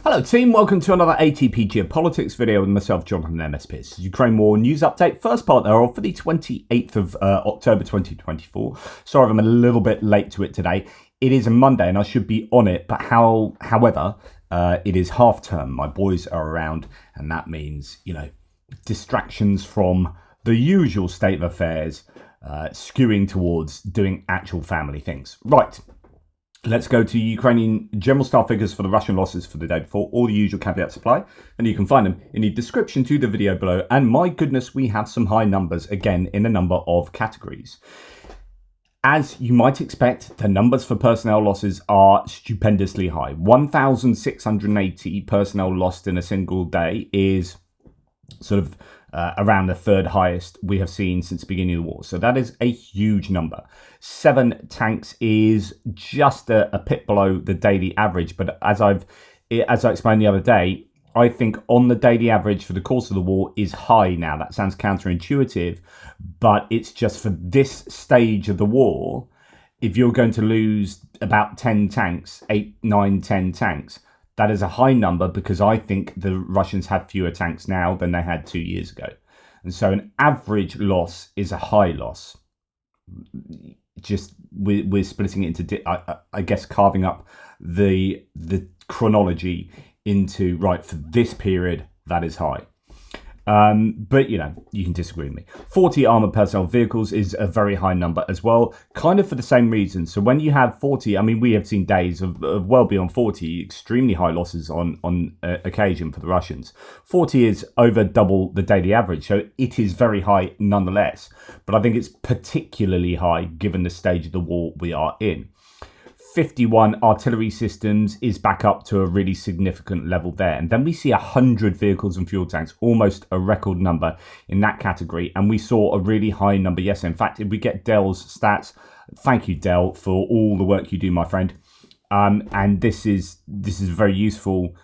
Hello team, welcome to another ATP Geopolitics video with myself, Jonathan MSP. This is Ukraine War News Update, first part thereof for the 28th of October 2024. Sorry if I'm a little bit late to it today. It is a Monday and I should be on it, but however, it is half term. My boys are around and that means, distractions from the usual state of affairs, skewing towards doing actual family things. Right. Let's go to Ukrainian general staff figures for the Russian losses for the day before. All the usual caveats apply, and you can find them in the description to the video below. And my goodness, we have some high numbers again in a number of categories. As you might expect, the numbers for personnel losses are stupendously high. 1,680 personnel lost in a single day is sort of around the third highest we have seen since the beginning of the war. So that is a huge number. 7 tanks is just a pit below the daily average. But as I explained the other day, I think on the daily average for the course of the war is high now. That sounds counterintuitive, but it's just for this stage of the war. If you're going to lose about 10 tanks, 8, 9, 10 tanks, that is a high number because I think the Russians have fewer tanks now than they had 2 years ago. And so an average loss is a high loss. Just we're splitting it into, I guess, carving up the chronology into, right, for this period, that is high. But, you can disagree with me. 40 armored personnel vehicles is a very high number as well, kind of for the same reason. So when you have 40, we have seen days of well beyond 40, extremely high losses on occasion for the Russians. 40 is over double the daily average, so it is very high nonetheless. But I think it's particularly high given the stage of the war we are in. 51 artillery systems is back up to a really significant level there. And then we see 100 vehicles and fuel tanks, almost a record number in that category. And we saw a really high number yesterday. In fact, if we get Dell's stats, thank you, Dell, for all the work you do, my friend. And this is a very useful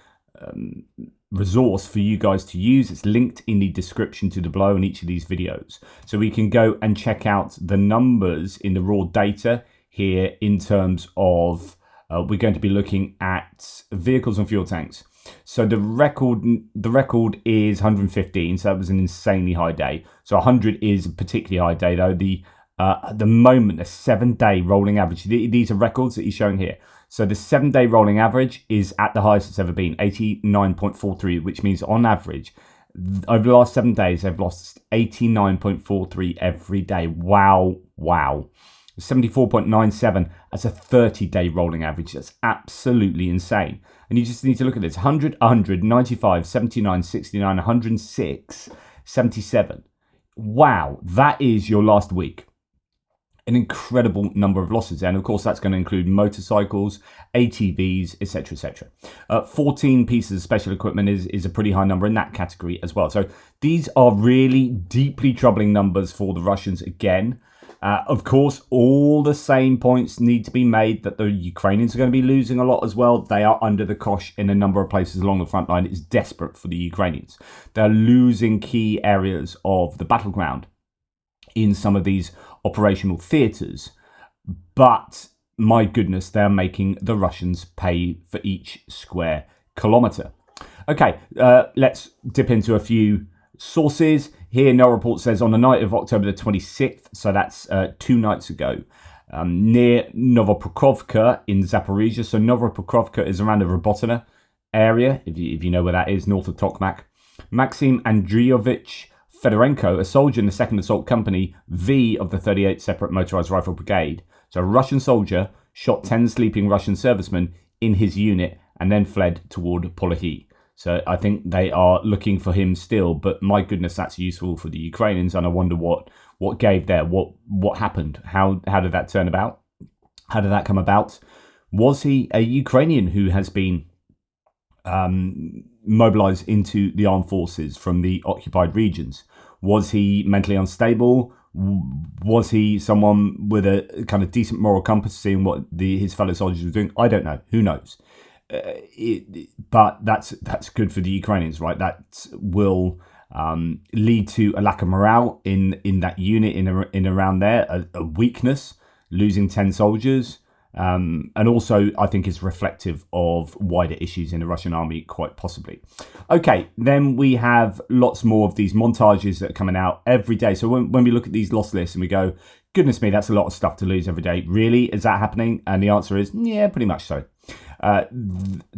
resource for you guys to use. It's linked in the description to the below in each of these videos. So we can go and check out the numbers in the raw data here in terms of, we're going to be looking at vehicles and fuel tanks. So the record is 115, so that was an insanely high day. So 100 is a particularly high day though. At the moment, the 7-day rolling average, these are records that he's showing here. So the 7-day rolling average is at the highest it's ever been, 89.43, which means on average, over the last 7 days, they've lost 89.43 every day. Wow. 74.97 as a 30-day rolling average. That's absolutely insane. And you just need to look at this. 100, 100, 95, 79, 69, 106, 77. Wow, that is your last week. An incredible number of losses. And of course, that's going to include motorcycles, ATVs, etc., etc. 14 pieces of special equipment is a pretty high number in that category as well. So these are really deeply troubling numbers for the Russians again. Of course, all the same points need to be made that the Ukrainians are going to be losing a lot as well. They are under the cosh in a number of places along the front line. It's desperate for the Ukrainians. They're losing key areas of the battleground in some of these operational theatres. But my goodness, they're making the Russians pay for each square kilometre. Okay, let's dip into a few sources. Here, no report says on the night of October the 26th, so that's 2 nights ago, near Novopokrovka in Zaporizhia. So Novopokrovka is around the Robotina area, if you know where that is, north of Tokmak. Maxim Andreyevich Fedorenko, a soldier in the 2nd Assault Company V of the 38th Separate Motorized Rifle Brigade. So a Russian soldier shot 10 sleeping Russian servicemen in his unit and then fled toward Polohi. So I think they are looking for him still, but my goodness, that's useful for the Ukrainians. And I wonder what gave there, what happened, how did that turn about? How did that come about? Was he a Ukrainian who has been mobilized into the armed forces from the occupied regions? Was he mentally unstable? Was he someone with a kind of decent moral compass, seeing what his fellow soldiers were doing? I don't know. Who knows? But that's good for the Ukrainians, right? That will lead to a lack of morale in that unit, in around there, a weakness, losing 10 soldiers. And also, I think is reflective of wider issues in the Russian army, quite possibly. Okay, then we have lots more of these montages that are coming out every day. So when we look at these loss lists and we go, goodness me, that's a lot of stuff to lose every day. Really? Is that happening? And the answer is, yeah, pretty much so.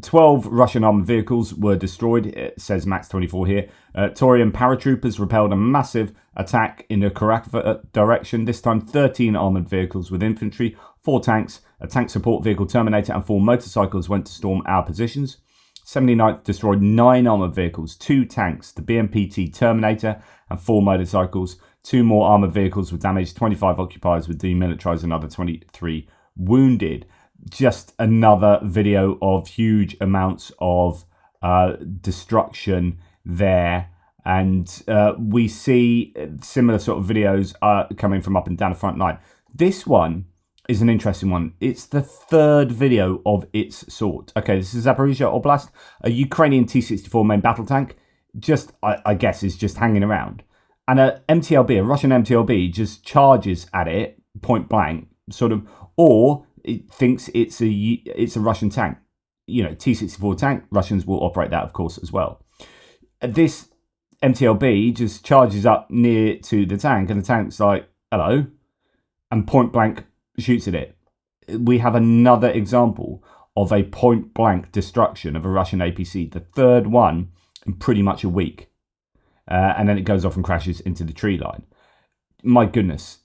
12 Russian armored vehicles were destroyed, it says Max24 here. Taurian paratroopers repelled a massive attack in the Karakva direction. This time 13 armored vehicles with infantry, 4 tanks, a tank support vehicle Terminator and 4 motorcycles went to storm our positions. 79th destroyed 9 armored vehicles, 2 tanks, the BMPT Terminator and 4 motorcycles. 2 more armored vehicles were damaged, 25 occupiers were demilitarized, another 23 wounded. Just another video of huge amounts of destruction there. And we see similar sort of videos coming from up and down the front line. This one is an interesting one. It's the 3rd video of its sort. Okay, this is Zaporizhia Oblast, a Ukrainian T-64 main battle tank. Just, I guess, is just hanging around. And a MTLB, a Russian MTLB, just charges at it point blank, sort of, or it thinks it's a Russian tank. You know, T-64 tank, Russians will operate that, of course, as well. This MTLB just charges up near to the tank, and the tank's like, hello, and point blank shoots at it. We have another example of a point blank destruction of a Russian APC, the 3rd one in pretty much a week. And then it goes off and crashes into the tree line. My goodness.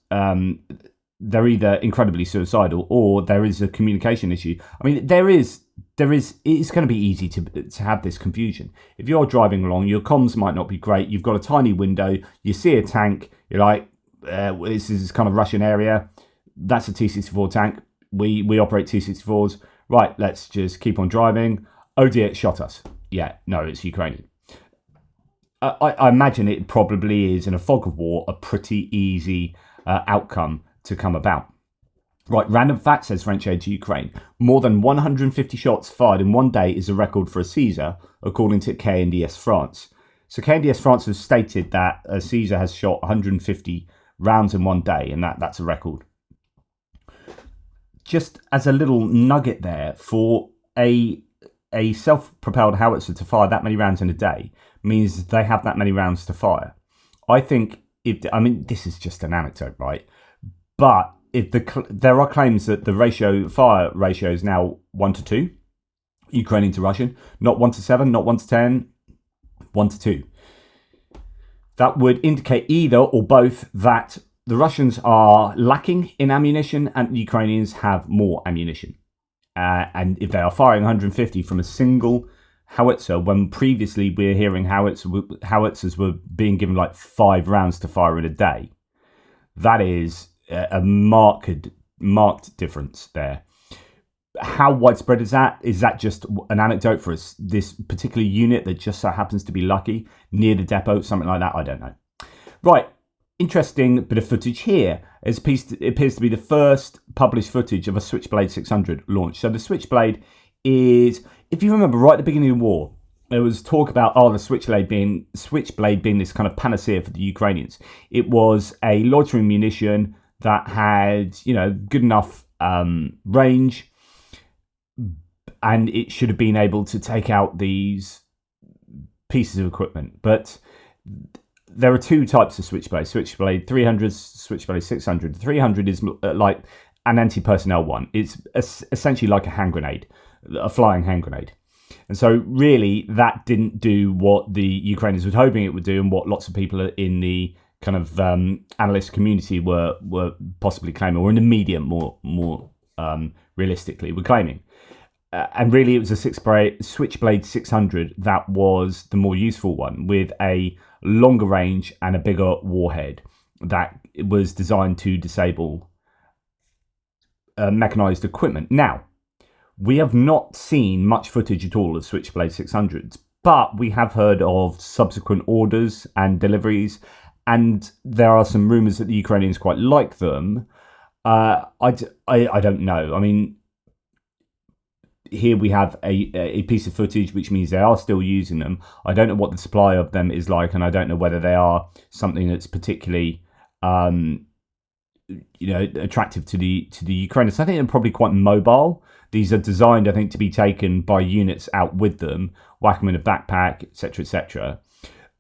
They're either incredibly suicidal or there is a communication issue. I mean, it's going to be easy to have this confusion. If you're driving along, your comms might not be great. You've got a tiny window. You see a tank. You're like, this is kind of Russian area. That's a T-64 tank. We operate T-64s. Right, let's just keep on driving. Oh dear, it shot us. Yeah, no, it's Ukrainian. I imagine it probably is, in a fog of war, a pretty easy outcome to come about. Right, random fact, says French aid to Ukraine. More than 150 shots fired in one day is a record for a Caesar, according to KNDS France. So KNDS France has stated that a Caesar has shot 150 rounds in one day, and that's a record. Just as a little nugget there, for a self-propelled howitzer to fire that many rounds in a day means they have that many rounds to fire. I think, this is just an anecdote, right? But if there are claims that the fire ratio is now 1-2, Ukrainian to Russian, not 1-7, not 1-10, 1-2. That would indicate either or both that the Russians are lacking in ammunition and the Ukrainians have more ammunition. And if they are firing 150 from a single howitzer, when previously we're hearing howitzers were being given like 5 rounds to fire in a day, that is a marked difference there. How widespread is that? Is that just an anecdote for this particular unit that just so happens to be lucky near the depot, something like that? I don't know. Right, interesting bit of footage here. It appears to be the first published footage of a Switchblade 600 launch. So the Switchblade is, if you remember, right at the beginning of the war, there was talk about the Switchblade being this kind of panacea for the Ukrainians. It was a loitering munition that had, good enough range, and it should have been able to take out these pieces of equipment. But there are 2 types of Switchblade. Switchblade 300, Switchblade 600. 300 is like an anti-personnel one. It's essentially like a hand grenade, a flying hand grenade. And so really that didn't do what the Ukrainians were hoping it would do, and what lots of people in the kind of analyst community were possibly claiming, or in the media more realistically were claiming. And really it was a Switchblade 600 that was the more useful one, with a longer range and a bigger warhead that was designed to disable mechanized equipment. Now, we have not seen much footage at all of Switchblade 600s, but we have heard of subsequent orders and deliveries, and there are some rumors that the Ukrainians quite like them. I don't know. I mean, here we have a piece of footage, which means they are still using them. I don't know what the supply of them is like, and I don't know whether they are something that's particularly attractive to the Ukrainians. I think they're probably quite mobile. These are designed, I think, to be taken by units out with them, whack them in a backpack, etc., etc.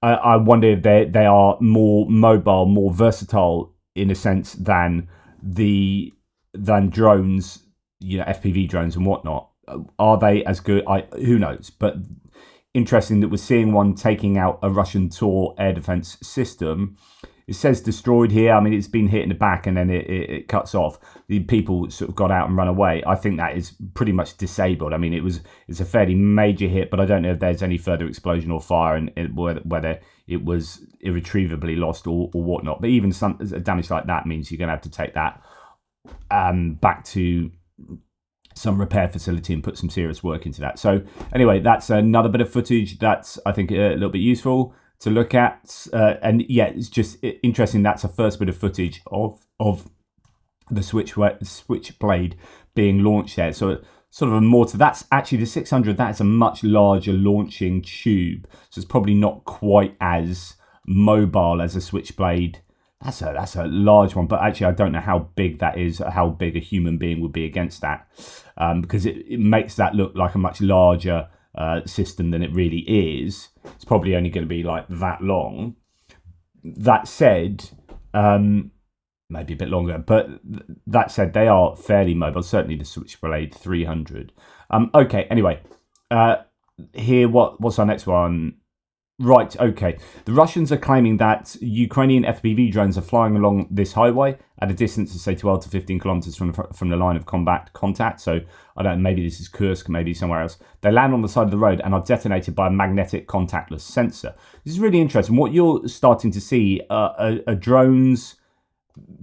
I wonder if they are more mobile, more versatile in a sense than drones, FPV drones and whatnot. Are they as good? Who knows? But interesting that we're seeing one taking out a Russian Tor air defense system. It says destroyed here. I mean, it's been hit in the back and then it cuts off. The people sort of got out and run away. I think that is pretty much disabled. I mean, it's a fairly major hit, but I don't know if there's any further explosion or fire and whether it was irretrievably lost or whatnot. But even some damage like that means you're going to have to take that back to some repair facility and put some serious work into that. So anyway, that's another bit of footage that's, I think, a little bit useful to look at, and yeah, it's just interesting. That's a first bit of footage of the Switchblade being launched there. So sort of a mortar. That's actually the 600. That's a much larger launching tube, so it's probably not quite as mobile as a Switchblade. That's a large one, but actually I don't know how big that is, or how big a human being would be against that, because it makes that look like a much larger system than it really is. It's probably only going to be like that long. That said, maybe a bit longer, but that said, they are fairly mobile, certainly the Switchblade 300. Okay, anyway, here, what's our next one? Right, okay. The Russians are claiming that Ukrainian FPV drones are flying along this highway at a distance of, say, 12 to 15 kilometers from the line of contact. So, I don't know, maybe this is Kursk, maybe somewhere else. They land on the side of the road and are detonated by a magnetic contactless sensor. This is really interesting. What you're starting to see are drones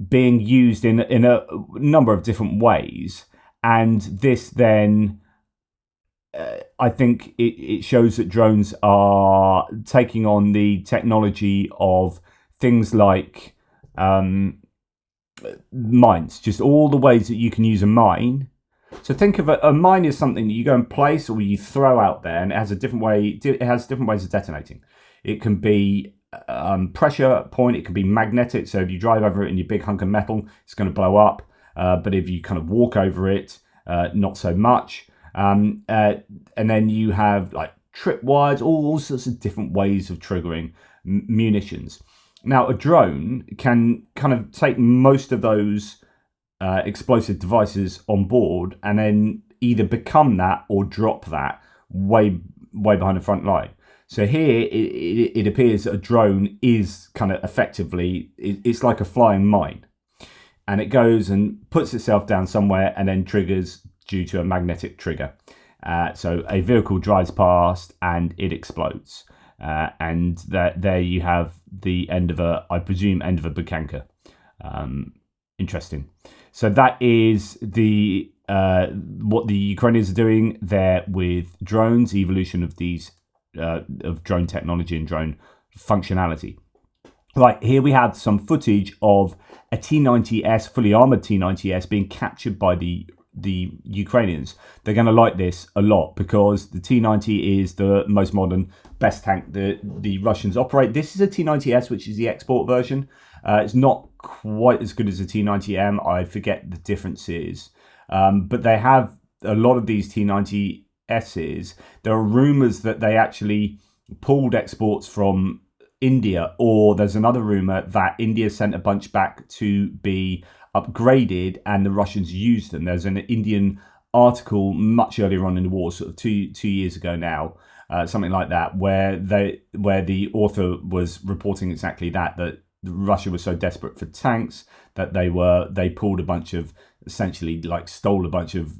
being used in a number of different ways. And this then... I think it shows that drones are taking on the technology of things like mines, just all the ways that you can use a mine. So think of a mine as something that you go and place or you throw out there, and it has different ways of detonating. It can be pressure point, it can be magnetic. So if you drive over it in your big hunk of metal, it's going to blow up. But if you kind of walk over it, not so much. And then you have like tripwires, all sorts of different ways of triggering munitions. Now, a drone can kind of take most of those explosive devices on board and then either become that or drop that way behind the front line. So here it appears that a drone is kind of effectively, it's like a flying mine. And it goes and puts itself down somewhere and then triggers due to a magnetic trigger. So a vehicle drives past and it explodes. And there you have the end of I presume, end of a bukanka. Interesting. So that is what the Ukrainians are doing there with drones, evolution of these, of drone technology and drone functionality. Right, here we have some footage of a T-90S, fully armoured T-90S being captured by the Ukrainians. They're going to like this a lot because the T-90 is the most modern, best tank the Russians operate. This is a T-90S, which is the export version. It's not quite as good as a T-90M. I forget the differences. But they have a lot of these T-90Ss. There are rumours that they actually pulled exports from India, or there's another rumour that India sent a bunch back to be upgraded and the Russians used them. There's an Indian article much earlier on in the war, sort of two years ago now, something like that, where the author was reporting exactly that Russia was so desperate for tanks that they pulled a bunch of, essentially like stole a bunch of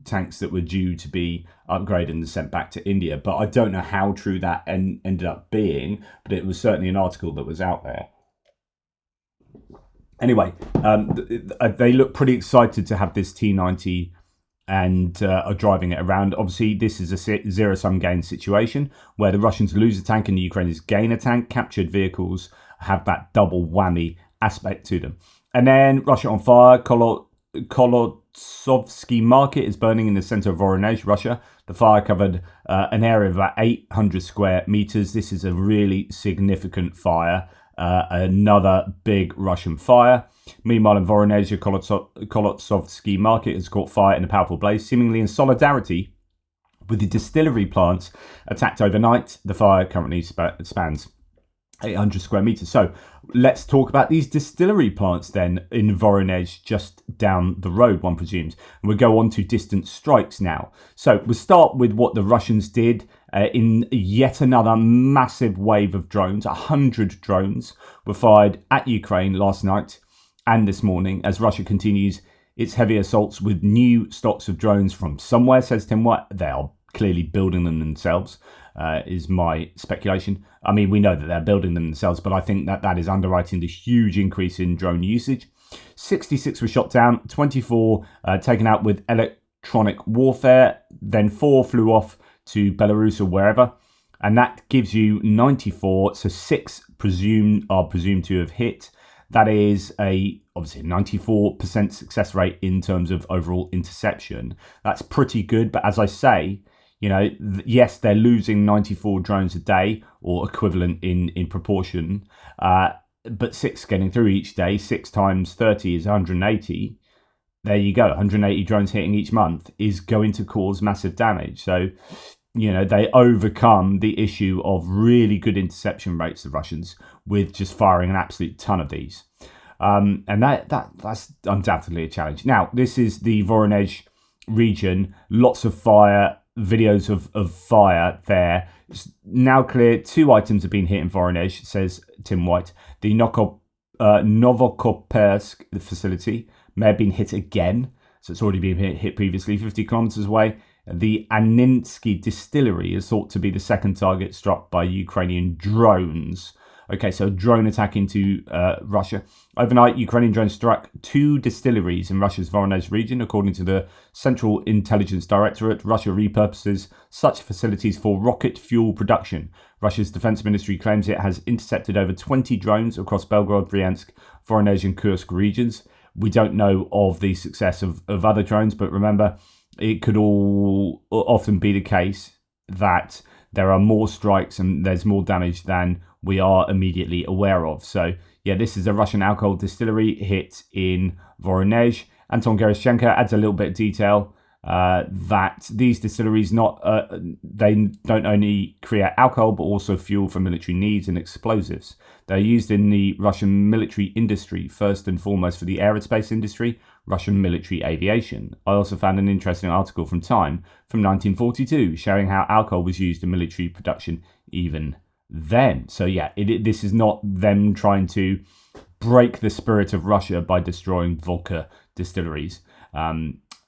tanks that were due to be upgraded and sent back to India. But I don't know how true that ended up being, but it was certainly an article that was out there. Anyway, they look pretty excited to have this T-90 and are driving it around. Obviously, this is a zero-sum game situation where the Russians lose a tank and the Ukrainians gain a tank. Captured vehicles have that double whammy aspect to them. And then Russia on fire. Kolosovsky Market is burning in the center of Voronezh, Russia. The fire covered an area of about 800 square meters. This is a really significant fire. Another big Russian fire. Meanwhile, in Voronezh, the Kolotsovsky market has caught fire in a powerful blaze, seemingly in solidarity with the distillery plants attacked overnight. The fire currently spans 800 square meters. So let's talk about these distillery plants then in Voronezh, just down the road, one presumes. And we'll go on to distant strikes now. So we'll start with what the Russians did in yet another massive wave of drones. 100 drones were fired at Ukraine last night and this morning as Russia continues its heavy assaults with new stocks of drones from somewhere, says Tim White. They are clearly building them themselves, is my speculation. I mean, we know that they're building them themselves, but I think that is underwriting the huge increase in drone usage. 66 were shot down, 24 taken out with electronic warfare, then 4 flew off to Belarus or wherever, and that gives you 94. So 6 are presumed to have hit. That is obviously a 94% success rate in terms of overall interception. That's pretty good, but as I say, yes, they're losing 94 drones a day or equivalent in proportion, but 6 getting through each day, 6 times 30 is 180. There you go, 180 drones hitting each month is going to cause massive damage. So, they overcome the issue of really good interception rates, the Russians, with just firing an absolute ton of these. And that's undoubtedly a challenge. Now, this is the Voronezh region, lots of fire, videos of fire there. It's now clear 2 items have been hit in Voronezh, says Tim White. The Novokopersk facility may have been hit again, so it's already been hit previously, 50 kilometers away. The Aninsky distillery is thought to be the second target struck by Ukrainian drones. Okay, so drone attack into Russia. Overnight, Ukrainian drones struck 2 distilleries in Russia's Voronezh region. According to the Central Intelligence Directorate, Russia repurposes such facilities for rocket fuel production. Russia's defense ministry claims it has intercepted over 20 drones across Belgorod, Bryansk, Voronezh and Kursk regions. We don't know of the success of other drones, but remember, it could all often be the case that there are more strikes and there's more damage than we are immediately aware of. So, yeah, this is a Russian alcohol distillery hit in Voronezh. Anton Gerashchenko adds a little bit of detail that these distilleries they don't only create alcohol but also fuel for military needs and explosives. They're used in the Russian military industry, first and foremost for the aerospace industry, Russian military aviation. I also found an interesting article from Time from 1942 showing how alcohol was used in military production even then. So yeah, this is not them trying to break the spirit of Russia by destroying vodka distilleries.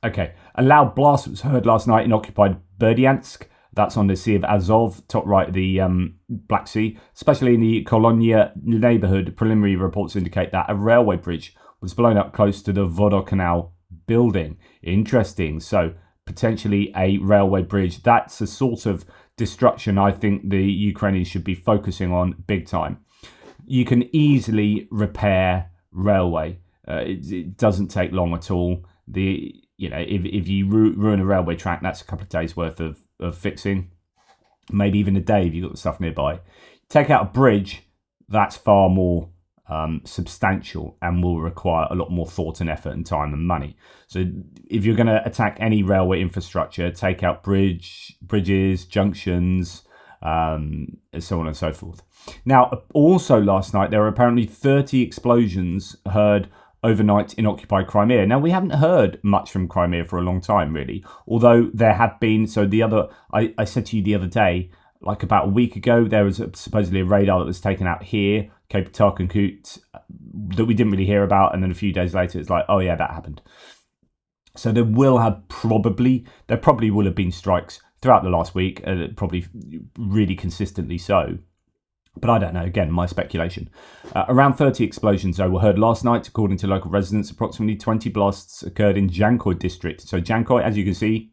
Okay, a loud blast was heard last night in occupied Berdyansk. That's on the Sea of Azov, top right of the Black Sea, especially in the Kolonya neighborhood. Preliminary reports indicate that a railway bridge was blown up close to the Vodokanal building. Interesting. So potentially a railway bridge. That's a sort of destruction I think the Ukrainians should be focusing on big time. You can easily repair railway. It doesn't take long at all. If you ruin a railway track, that's a couple of days worth of fixing, maybe even a day if you've got the stuff nearby. Take out a bridge, that's far more substantial and will require a lot more thought and effort and time and money. So if you're going to attack any railway infrastructure, take out bridges, junctions, so on and so forth. Now, also last night, there were apparently 30 explosions heard overnight in occupied Crimea. Now, we haven't heard much from Crimea for a long time, really, although there have been. So I said to you the other day, like about a week ago, there was supposedly a radar that was taken out here, Cape Tarkankut, that we didn't really hear about. And then a few days later, it's like, oh yeah, that happened. So there probably will have been strikes throughout the last week, probably really consistently so. But I don't know, again, my speculation. Around 30 explosions, though, were heard last night, according to local residents. Approximately 20 blasts occurred in Jankoy district. So Jankoy, as you can see,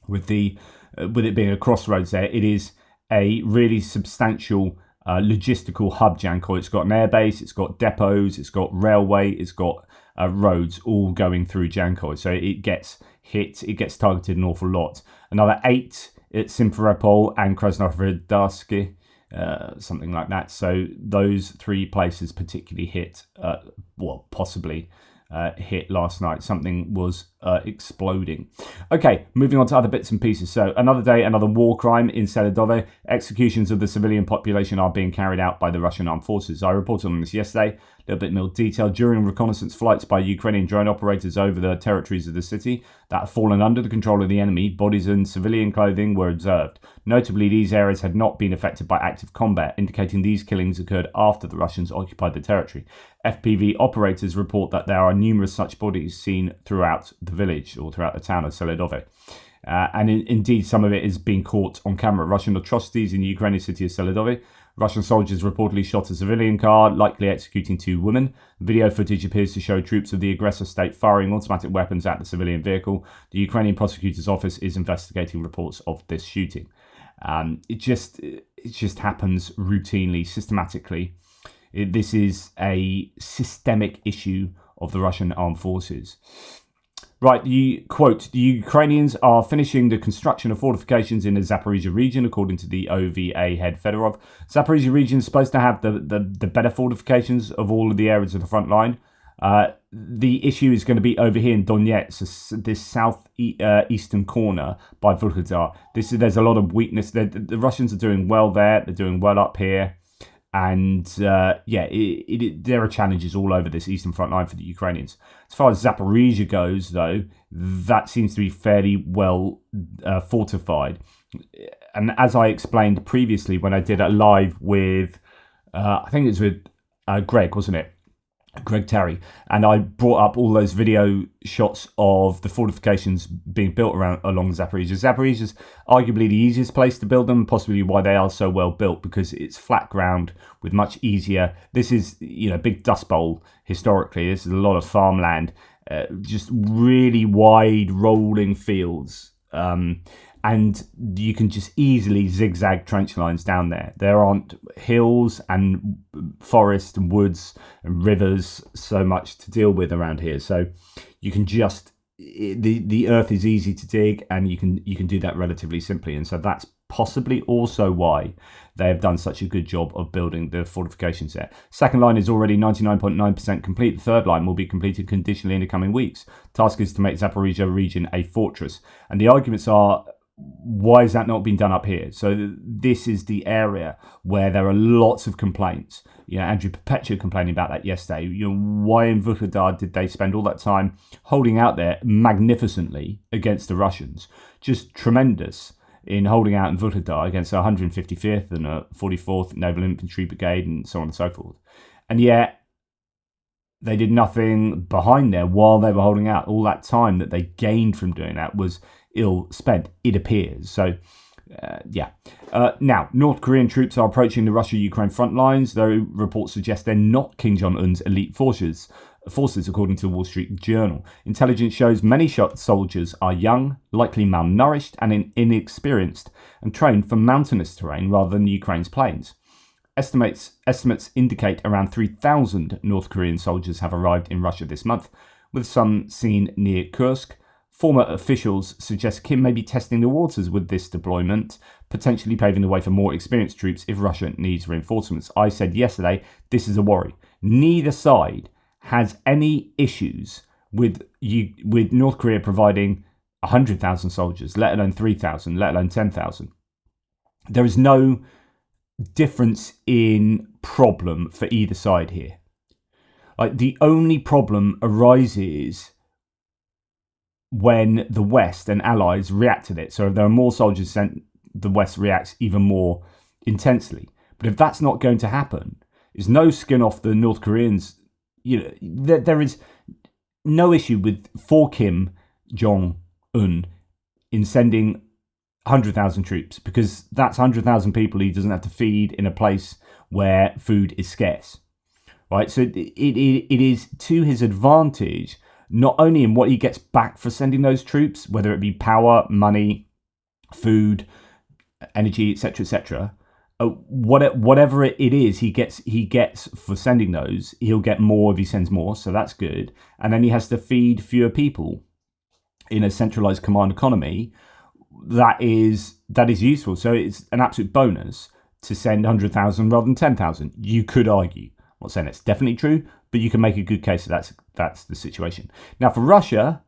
with it being a crossroads there, it is a really substantial logistical hub, Jankoy. It's got an airbase, it's got depots, it's got railway, it's got roads all going through Jankoy. So it gets hit, it gets targeted an awful lot. Another 8 at Simferopol and Krasnodarsk. something like that. So those three places particularly hit, possibly hit last night. Something was exploding. Okay, moving on to other bits and pieces. So another day, another war crime in Seledove. Executions of the civilian population are being carried out by the Russian armed forces. I reported on this yesterday. A little bit more detail. During reconnaissance flights by Ukrainian drone operators over the territories of the city that have fallen under the control of the enemy, bodies in civilian clothing were observed. Notably, these areas had not been affected by active combat, indicating these killings occurred after the Russians occupied the territory. FPV operators report that there are numerous such bodies seen throughout the village or throughout the town of Seledove. Indeed, some of it is being caught on camera. Russian atrocities in the Ukrainian city of Seledove. Russian soldiers reportedly shot a civilian car, likely executing 2 women. Video footage appears to show troops of the aggressor state firing automatic weapons at the civilian vehicle. The Ukrainian prosecutor's office is investigating reports of this shooting. It just happens routinely, systematically. This is a systemic issue of the Russian armed forces. Right, quote, the Ukrainians are finishing the construction of fortifications in the Zaporizhia region, according to the OVA head Fedorov. Zaporizhia region is supposed to have the better fortifications of all of the areas of the front line. The issue is going to be over here in Donetsk, this southeastern corner by Vuhledar. There's a lot of weakness. The Russians are doing well there. They're doing well up here. And there are challenges all over this eastern front line for the Ukrainians. As far as Zaporizhia goes, though, that seems to be fairly well fortified. And as I explained previously when I did a live with, I think it was with Greg, wasn't it? Greg Terry, and I brought up all those video shots of the fortifications being built along Zaporizhia. Zaporizhia is arguably the easiest place to build them, possibly why they are so well built, because it's flat ground with much easier. This is, big dust bowl historically. This is a lot of farmland, just really wide rolling fields. And you can just easily zigzag trench lines down there. There aren't hills and forest and woods and rivers so much to deal with around here. So you can just, the earth is easy to dig, and you can do that relatively simply. And so that's possibly also why they have done such a good job of building the fortifications there. Second line is already 99.9% complete. The third line will be completed conditionally in the coming weeks. Task is to make Zaporizhia region a fortress. And the arguments are, why has that not been done up here? So this is the area where there are lots of complaints. Andrew Perpetua complaining about that yesterday. Why in Vuhledar did they spend all that time holding out there magnificently against the Russians? Just tremendous in holding out in Vuhledar against the 155th and 44th Naval Infantry Brigade and so on and so forth. And yet they did nothing behind there while they were holding out. All that time that they gained from doing that was ill spent, it appears. So, now, North Korean troops are approaching the Russia-Ukraine front lines, though reports suggest they're not Kim Jong-un's elite forces, according to the Wall Street Journal. Intelligence shows many soldiers are young, likely malnourished and inexperienced, and trained for mountainous terrain rather than Ukraine's plains. Estimates indicate around 3,000 North Korean soldiers have arrived in Russia this month, with some seen near Kursk. Former officials suggest Kim may be testing the waters with this deployment, potentially paving the way for more experienced troops if Russia needs reinforcements. I said yesterday, this is a worry. Neither side has any issues with North Korea providing 100,000 soldiers, let alone 3,000, let alone 10,000. There is no difference in problem for either side here. The only problem arises when the West and allies react to it. So if there are more soldiers sent, the West reacts even more intensely. But if that's not going to happen, there's no skin off the North Koreans. There is no issue for Kim Jong-un in sending 100,000 troops, because that's 100,000 people he doesn't have to feed in a place where food is scarce. Right? So it is to his advantage, not only in what he gets back for sending those troops, whether it be power, money, food, energy, etc., whatever it is he gets for sending those, he'll get more if he sends more, so that's good. And then he has to feed fewer people in a centralized command economy. That is useful. So it's an absolute bonus to send 100,000 rather than 10,000. You could argue. I'm not saying it's definitely true, but you can make a good case that that's the situation. Now, for Russia,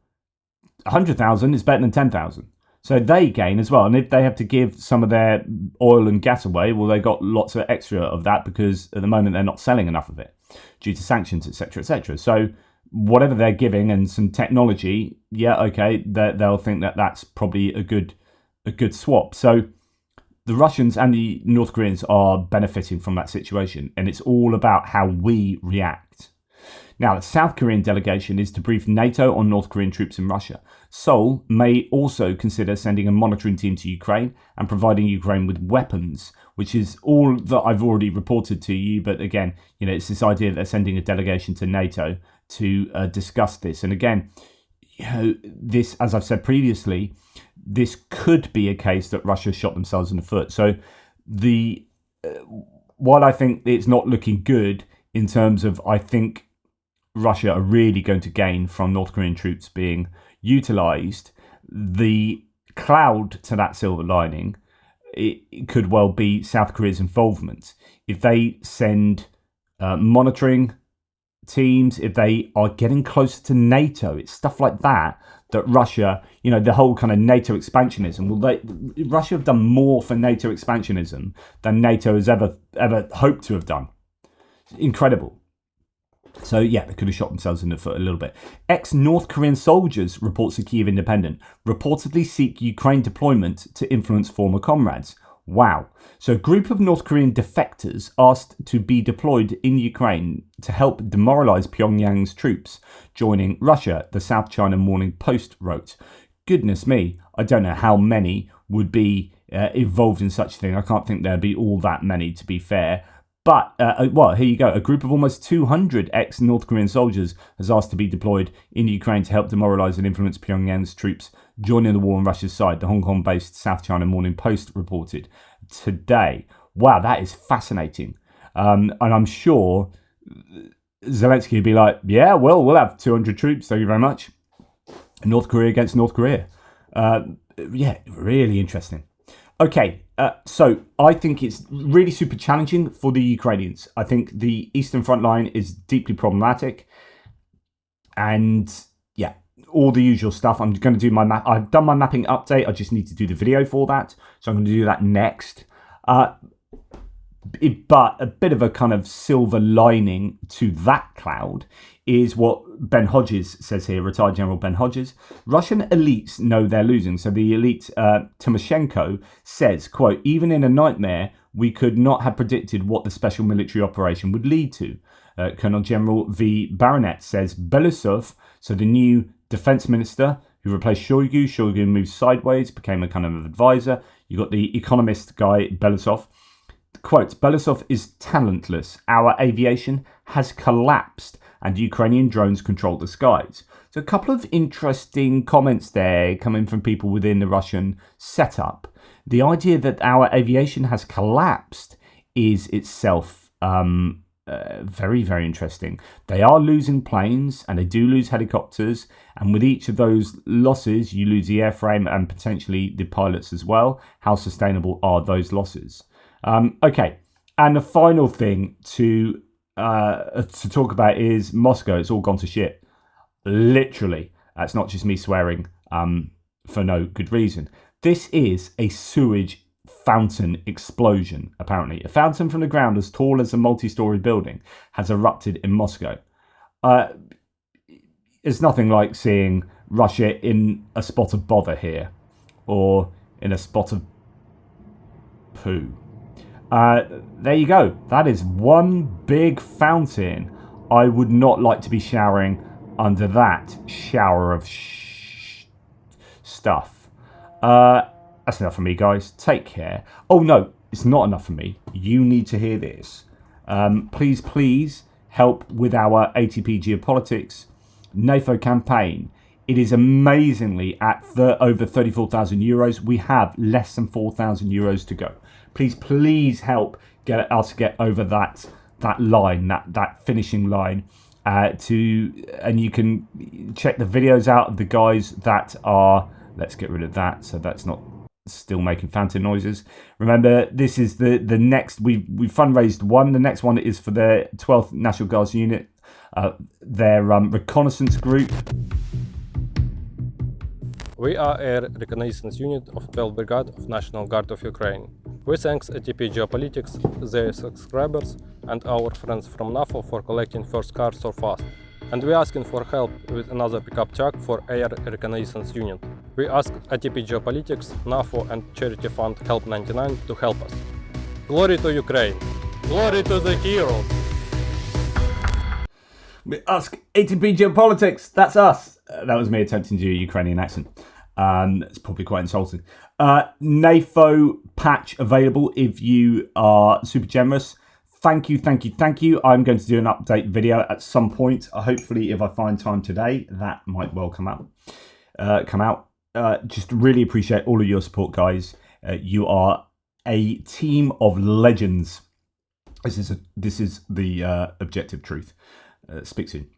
100,000 is better than 10,000. So they gain as well. And if they have to give some of their oil and gas away, well, they got lots of extra of that because at the moment they're not selling enough of it due to sanctions, etc., etc. So whatever they're giving and some technology, yeah, okay, they'll think that that's probably a good swap. So the Russians and the North Koreans are benefiting from that situation, and it's all about how we react. Now, the South Korean delegation is to brief NATO on North Korean troops in Russia. Seoul may also consider sending a monitoring team to Ukraine and providing Ukraine with weapons, which is all that I've already reported to you. But again, it's this idea that they're sending a delegation to NATO to discuss this. And again, this, as I've said previously, this could be a case that Russia shot themselves in the foot. So while I think it's not looking good in terms of, I think Russia are really going to gain from North Korean troops being utilised, the cloud to that silver lining, it could well be South Korea's involvement. If they send monitoring teams, if they are getting closer to NATO, it's stuff like that Russia, the whole kind of NATO expansionism, Russia have done more for NATO expansionism than NATO has ever hoped to have done. Incredible. So yeah, they could have shot themselves in the foot a little bit. Ex-North Korean soldiers, reports the Kyiv Independent, reportedly seek Ukraine deployment to influence former comrades. Wow. So a group of North Korean defectors asked to be deployed in Ukraine to help demoralize Pyongyang's troops joining Russia, the South China Morning Post wrote. Goodness me, I don't know how many would be involved in such a thing. I can't think there'd be all that many, to be fair. But, here you go. A group of almost 200 ex-North Korean soldiers has asked to be deployed in Ukraine to help demoralize and influence Pyongyang's troops joining the war on Russia's side, the Hong Kong-based South China Morning Post reported today. Wow, that is fascinating. And I'm sure Zelensky would be like, yeah, well, we'll have 200 troops, thank you very much. North Korea against North Korea. Yeah, really interesting. Okay, so I think it's really super challenging for the Ukrainians. I think the Eastern Front line is deeply problematic. And yeah, all the usual stuff. I'm going to do my map. I've done my mapping update. I just need to do the video for that. So I'm going to do that next. But a bit of a kind of silver lining to that cloud is what Ben Hodges says here, retired General Ben Hodges. Russian elites know they're losing. So the elite Timoshenko says, quote, even in a nightmare, we could not have predicted what the special military operation would lead to. Colonel General V. Baronet says Belousov, so the new defense minister who replaced Shoigu moved sideways, became a kind of advisor. You got the economist guy, Belousov. Quote, Belousov is talentless. Our aviation has collapsed and Ukrainian drones control the skies. So a couple of interesting comments there coming from people within the Russian setup. The idea that our aviation has collapsed is itself very, very interesting. They are losing planes and they do lose helicopters. And with each of those losses, you lose the airframe and potentially the pilots as well. How sustainable are those losses? Okay, and the final thing to talk about is Moscow. It's all gone to shit. Literally. That's not just me swearing for no good reason. This is a sewage fountain explosion, apparently. A fountain from the ground as tall as a multi-story building has erupted in Moscow. It's nothing like seeing Russia in a spot of bother here, or in a spot of poo. There you go. That is one big fountain. I would not like to be showering under that shower of stuff. That's enough for me, guys. Take care. Oh, no, it's not enough for me. You need to hear this. Please help with our ATP Geopolitics NAFO campaign. It is amazingly at over 34,000 euros. We have less than 4,000 euros to go. Please help get us get over that line, that finishing line. And you can check the videos out of the guys that are. Let's get rid of that. So that's not still making fountain noises. Remember, this is the next. We fundraised one. The next one is for the 12th National Guards Unit, their reconnaissance group. We are Air Reconnaissance Unit of 12th Brigade of National Guard of Ukraine. We thank ATP Geopolitics, their subscribers, and our friends from NAFO for collecting first car so fast. And we asking for help with another pickup truck for Air Reconnaissance Unit. We ask ATP Geopolitics, NAFO, and charity fund Help 99 to help us. Glory to Ukraine! Glory to the heroes! We ask ATP Geopolitics. That's us. That was me attempting to do a Ukrainian accent. It's probably quite insulting. NAFO patch available if you are super generous. Thank you. I'm going to do an update video at some point. Hopefully, if I find time today, that might well come out. Just really appreciate all of your support, guys. You are a team of legends. This is the objective truth. Speak soon.